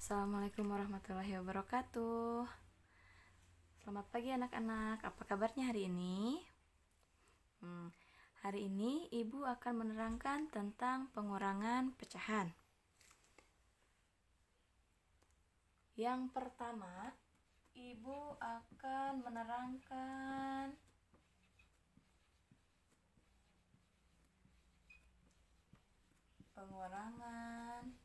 Assalamualaikum warahmatullahi wabarakatuh. Selamat pagi anak-anak, apa kabarnya hari ini? Hari ini Ibu akan menerangkan tentang pengurangan pecahan. Yang pertama, Ibu akan menerangkan pengurangan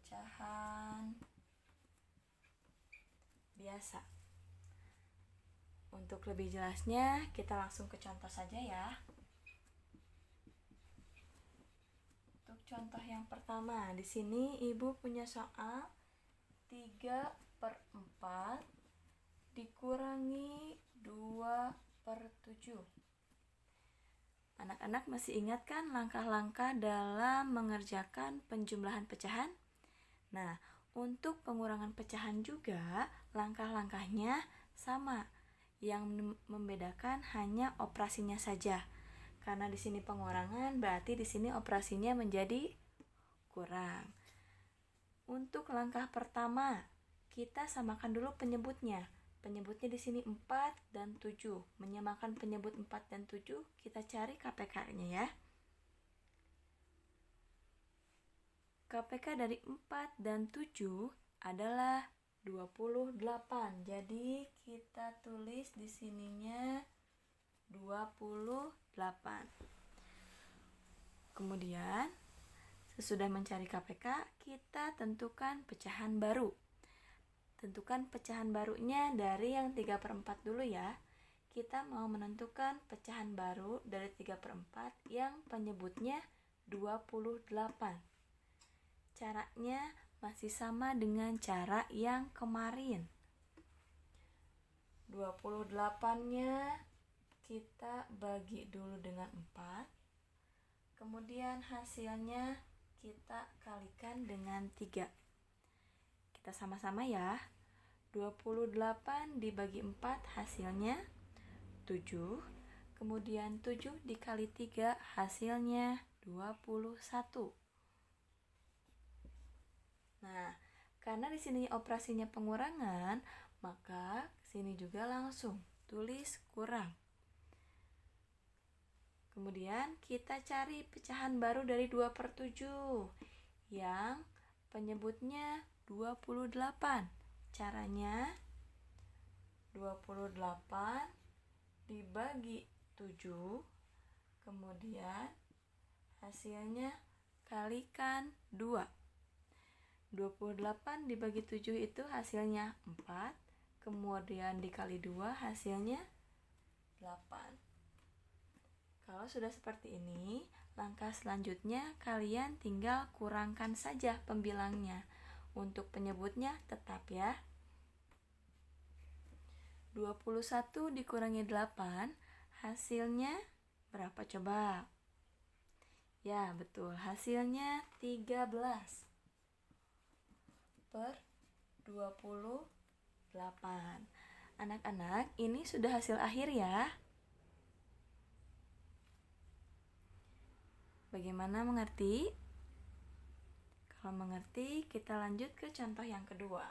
pecahan biasa. Untuk lebih jelasnya, kita langsung ke contoh saja ya. Untuk contoh yang pertama, di sini Ibu punya soal 3/4 dikurangi 2/7. Anak-anak masih ingat kan langkah-langkah dalam mengerjakan penjumlahan pecahan? Nah, untuk pengurangan pecahan juga langkah-langkahnya sama. Yang membedakan hanya operasinya saja. Karena di sini pengurangan, berarti di sini operasinya menjadi kurang. Untuk langkah pertama, kita samakan dulu penyebutnya. Penyebutnya di sini 4 dan 7. Menyamakan penyebut 4 dan 7, kita cari KPK-nya ya. KPK dari 4 dan 7 adalah 28. Jadi kita tulis di sininya 28. Kemudian sesudah mencari KPK, kita tentukan pecahan baru. Tentukan pecahan barunya dari yang 3/4 dulu ya. Kita mau menentukan pecahan baru dari 3/4 yang penyebutnya 28. Caranya masih sama dengan cara yang kemarin. 28-nya kita bagi dulu dengan 4. Kemudian hasilnya kita kalikan dengan 3. Kita sama-sama ya. 28 dibagi 4 hasilnya 7. Kemudian 7 dikali 3 hasilnya 21. Nah, karena di sini operasinya pengurangan, maka sini juga langsung tulis kurang. Kemudian kita cari pecahan baru dari 2/7 yang penyebutnya 28. Caranya 28 dibagi 7, kemudian hasilnya kalikan 2. 28 dibagi 7 itu hasilnya 4, kemudian dikali 2 hasilnya 8. Kalau sudah seperti ini, langkah selanjutnya kalian tinggal kurangkan saja pembilangnya. Untuk penyebutnya tetap ya. 21 dikurangi 8, hasilnya berapa coba? Ya, betul. Hasilnya 13/28. Anak-anak, ini sudah hasil akhir ya. Bagaimana, mengerti? Kalau mengerti, kita lanjut ke contoh yang kedua.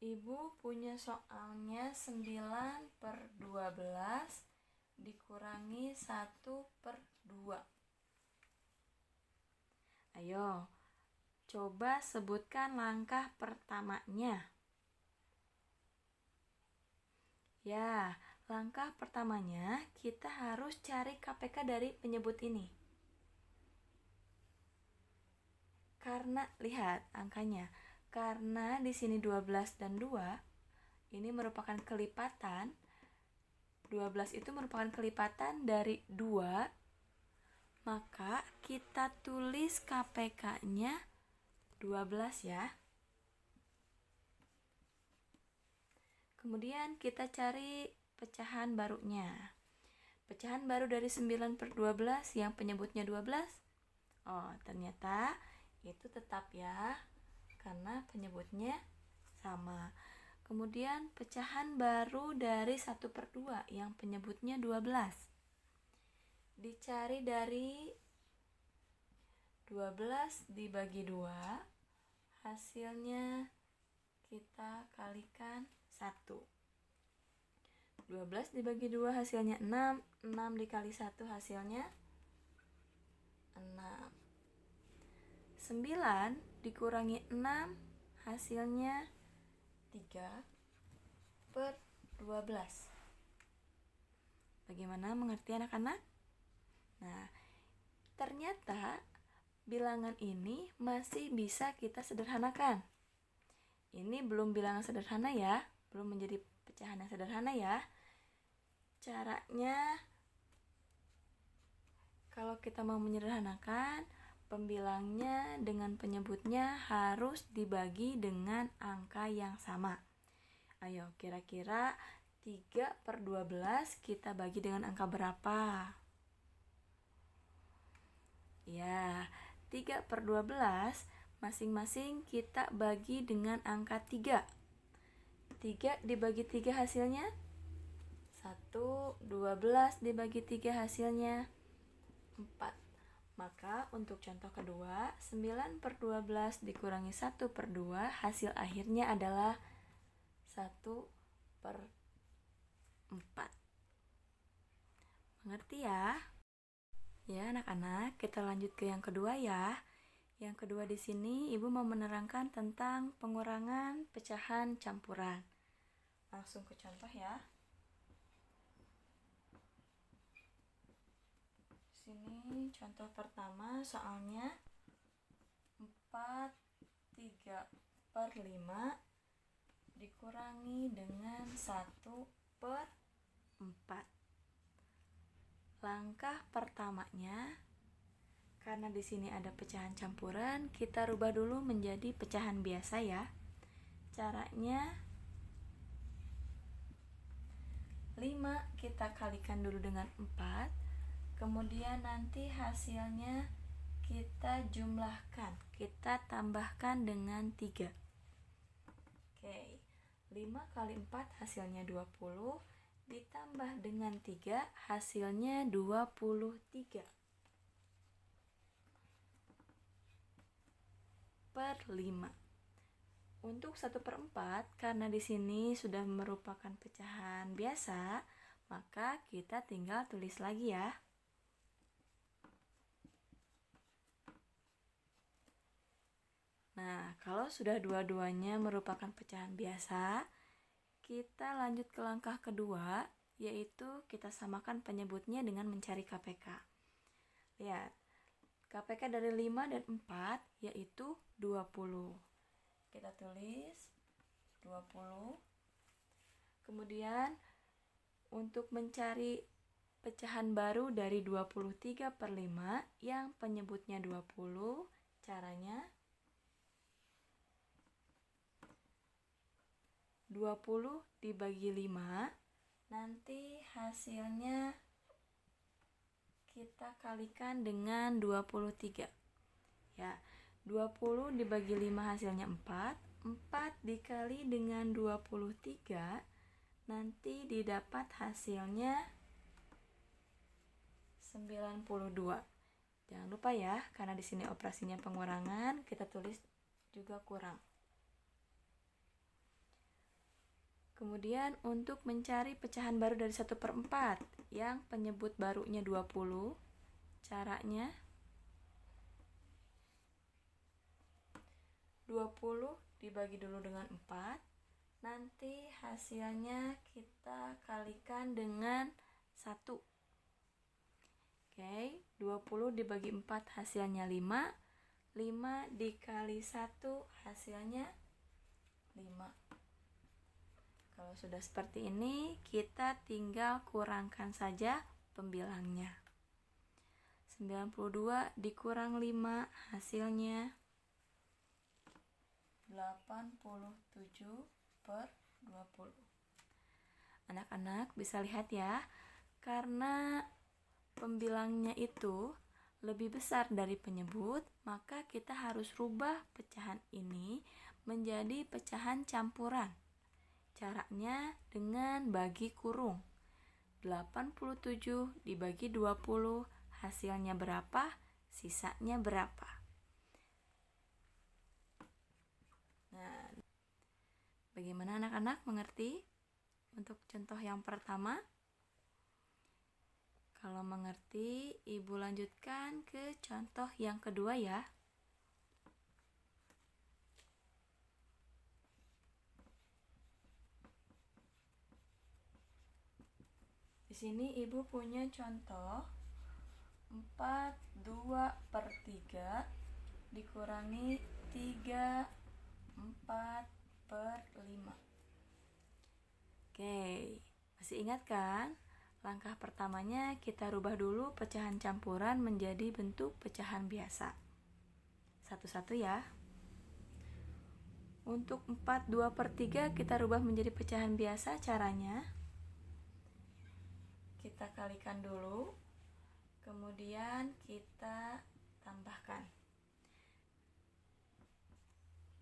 Ibu punya soalnya 9/12 dikurangi 1/2. Ayo, coba sebutkan langkah pertamanya. Ya, langkah pertamanya kita harus cari KPK dari penyebut ini. Karena lihat angkanya. Karena di sini 12 dan 2 ini merupakan kelipatan. 12 itu merupakan kelipatan dari 2. Maka kita tulis KPK-nya 12 ya. Kemudian kita cari pecahan barunya. Pecahan baru dari 9/12 yang penyebutnya 12. Oh, ternyata itu tetap ya, karena penyebutnya sama. Kemudian pecahan baru dari 1/2 yang penyebutnya 12. dicari dari 12 dibagi 2, hasilnya kita kalikan 1. 12 dibagi 2 hasilnya 6, 6 dikali 1 hasilnya 6. 9 dikurangi 6 hasilnya 3/12. Bagaimana mengerti anak-anak? Nah, ternyata bilangan ini masih bisa kita sederhanakan. Ini belum bilangan sederhana ya, belum menjadi pecahan yang sederhana ya. Caranya, kalau kita mau menyederhanakan, pembilangnya dengan penyebutnya harus dibagi dengan angka yang sama. Ayo, kira-kira 3/12 kita bagi dengan angka berapa? Ya, 3/12 masing-masing kita bagi dengan angka 3. 3 dibagi 3 hasilnya 1, 12 dibagi 3 hasilnya 4. Maka untuk contoh kedua, 9/12 dikurangi 1/2, hasil akhirnya adalah 1/4. Mengerti ya? Ya anak-anak, kita lanjut ke yang kedua ya. Yang kedua di sini Ibu mau menerangkan tentang pengurangan pecahan campuran. Langsung ke contoh ya. Sini contoh pertama soalnya 4/3/5 dikurangi dengan 1/4. Langkah pertamanya, karena di sini ada pecahan campuran, kita rubah dulu menjadi pecahan biasa ya. Caranya 5 kita kalikan dulu dengan 4, kemudian nanti hasilnya kita jumlahkan, kita tambahkan dengan 3. Oke, 5 kali 4 hasilnya 20, ditambah dengan 3 hasilnya 23/5. Untuk 1/4, karena di sini sudah merupakan pecahan biasa, maka kita tinggal tulis lagi ya. Nah, kalau sudah dua-duanya merupakan pecahan biasa, kita lanjut ke langkah kedua, yaitu kita samakan penyebutnya dengan mencari KPK. Lihat, KPK dari 5 dan 4 yaitu 20. Kita tulis 20. Kemudian untuk mencari pecahan baru dari 23/5 yang penyebutnya 20, caranya 20 dibagi 5, nanti hasilnya kita kalikan dengan 23. Ya, 20 dibagi 5 hasilnya 4, 4 dikali dengan 23, nanti didapat hasilnya 92. Jangan lupa ya, karena di sini operasinya pengurangan, kita tulis juga kurang. Kemudian untuk mencari pecahan baru dari 1/4 yang penyebut barunya 20, caranya 20 dibagi dulu dengan 4, nanti hasilnya kita kalikan dengan 1. Oke, 20 dibagi 4 hasilnya 5, 5 dikali 1 hasilnya 5. Kalau sudah seperti ini, kita tinggal kurangkan saja pembilangnya. 92 dikurang 5 hasilnya 87/20. Anak-anak bisa lihat ya, karena pembilangnya itu lebih besar dari penyebut, maka kita harus rubah pecahan ini menjadi pecahan campuran. Caranya dengan bagi kurung. 87 dibagi 20, hasilnya berapa? Sisanya berapa? Nah, bagaimana anak-anak mengerti untuk contoh yang pertama? Kalau mengerti, Ibu lanjutkan ke contoh yang kedua ya. Di sini Ibu punya contoh 4/2/3 dikurangi 3/4/5. Oke, masih ingat kan? Langkah pertamanya kita rubah dulu pecahan campuran menjadi bentuk pecahan biasa. Satu-satu ya. Untuk 4/2/3 kita rubah menjadi pecahan biasa. Caranya kita kalikan dulu, kemudian kita tambahkan.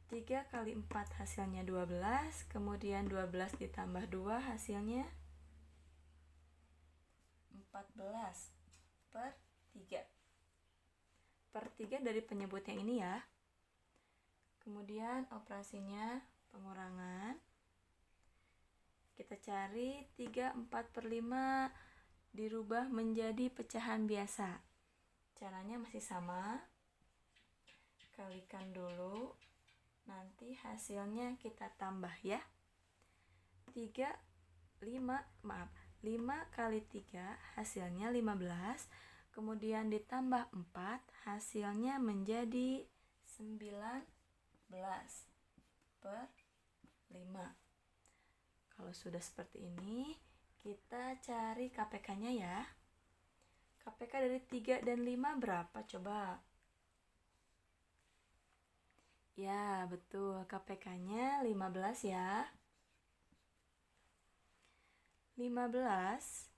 3 kali 4 hasilnya 12, kemudian 12 ditambah 2 hasilnya 14/3. Per 3 dari penyebut yang ini ya. Kemudian operasinya pengurangan. Kita cari 3/4/5 dirubah menjadi pecahan biasa. Caranya masih sama. Kalikan dulu. Nanti hasilnya kita tambah ya. 5 kali 3 hasilnya 15, kemudian ditambah 4 hasilnya menjadi 19/5. Kalau sudah seperti ini, kita cari KPK-nya ya. KPK dari 3 dan 5 berapa coba? Ya, betul. KPK-nya 15 ya. 15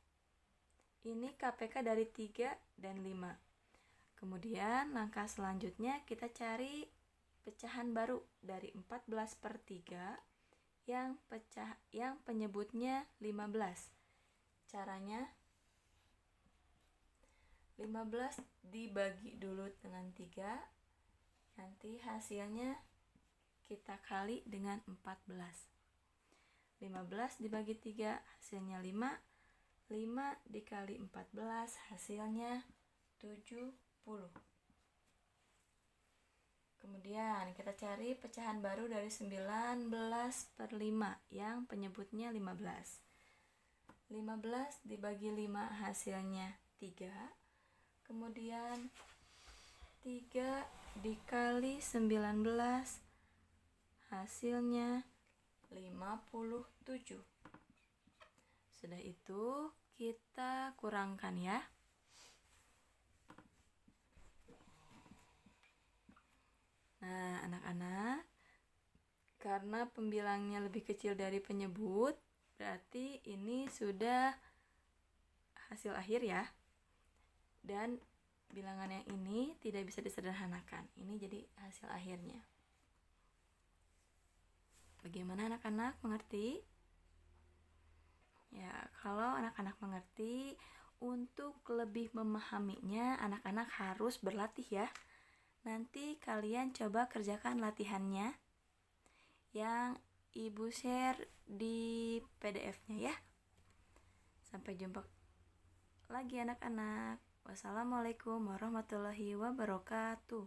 ini KPK dari 3 dan 5. Kemudian langkah selanjutnya kita cari pecahan baru dari 14/3 yang penyebutnya 15. Caranya 15 dibagi dulu dengan 3, nanti hasilnya kita kali dengan 14. 15 dibagi 3 hasilnya 5, 5 dikali 14 hasilnya 70. Kemudian kita cari pecahan baru dari 19/5 yang penyebutnya 15. 15 dibagi 5 hasilnya 3. Kemudian 3 dikali 19 hasilnya 57. Sudah itu kita kurangkan ya. Nah, anak-anak, karena pembilangnya lebih kecil dari penyebut, berarti ini sudah hasil akhir ya. Dan bilangan yang ini tidak bisa disederhanakan. Ini jadi hasil akhirnya. Bagaimana anak-anak mengerti? Ya, kalau anak-anak mengerti, untuk lebih memahaminya, anak-anak harus berlatih ya. Nanti kalian coba kerjakan latihannya yang Ibu share di PDF-nya ya. Sampai jumpa lagi anak-anak. Wassalamualaikum warahmatullahi wabarakatuh.